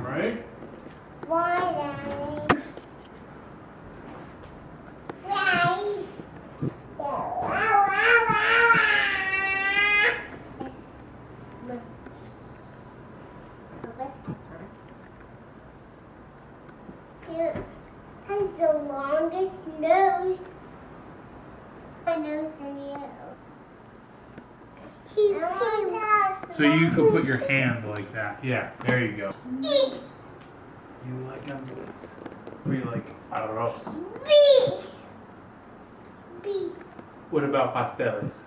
right? Why, Daddy? He has the longest nose. My nose than you. So you can put your hand like that. Yeah, there you go. You like onions? Or you like arroz? B. What about pasteles?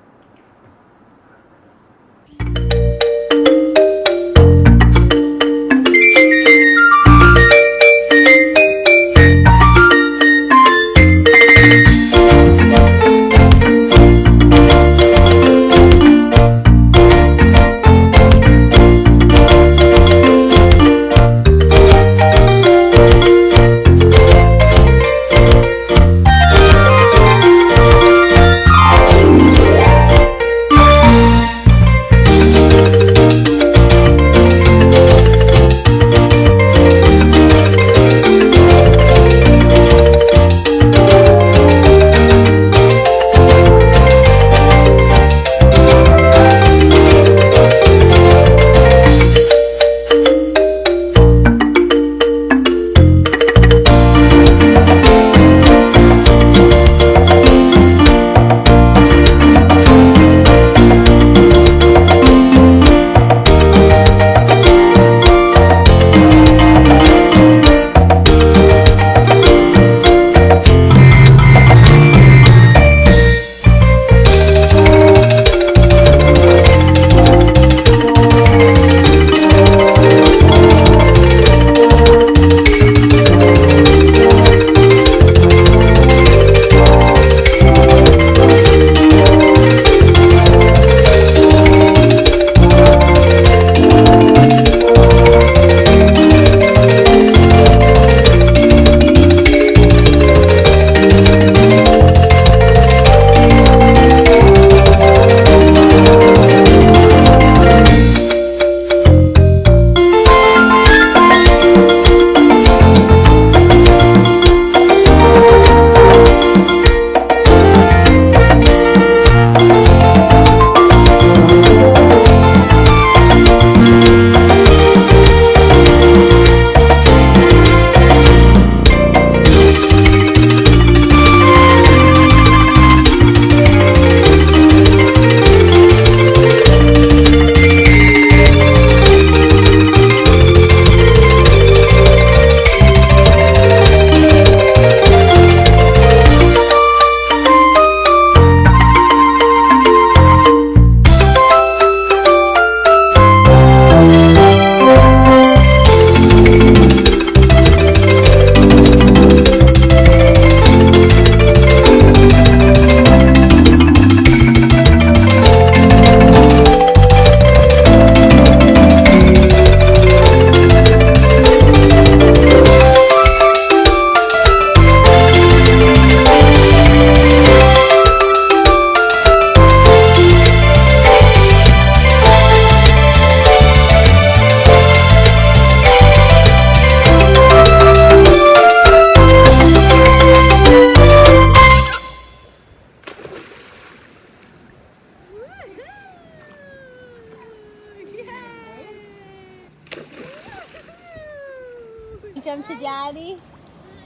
Jump to daddy.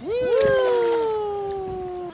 Woo!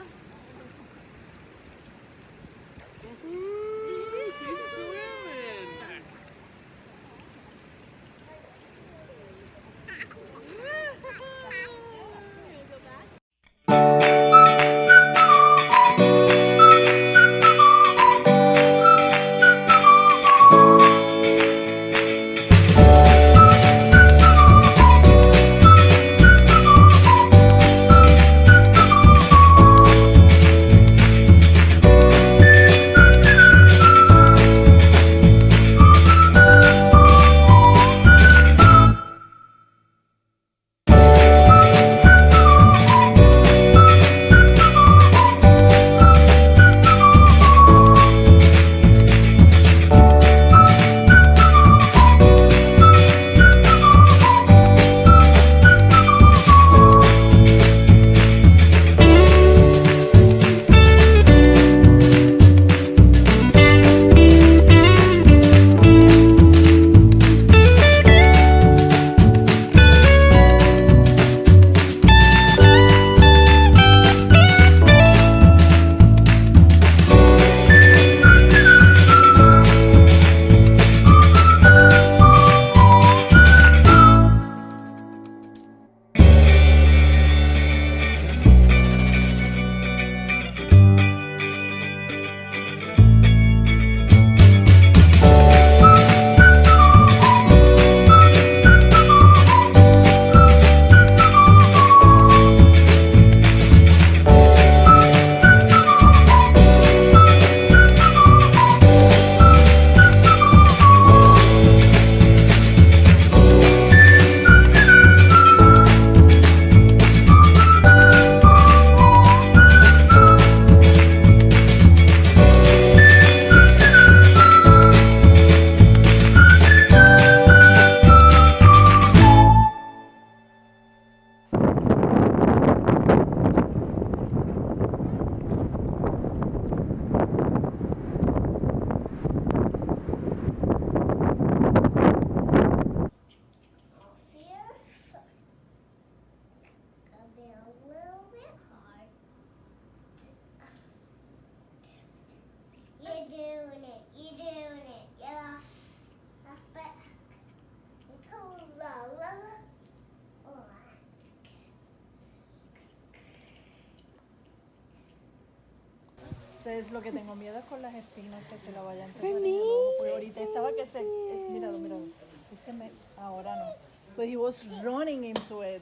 Entonces lo que tengo miedo es con las espinas que se la vayan a entrar en el ojo. Porque ahorita estaba que se... míralo, míralo. Ahora no. But he was running into it.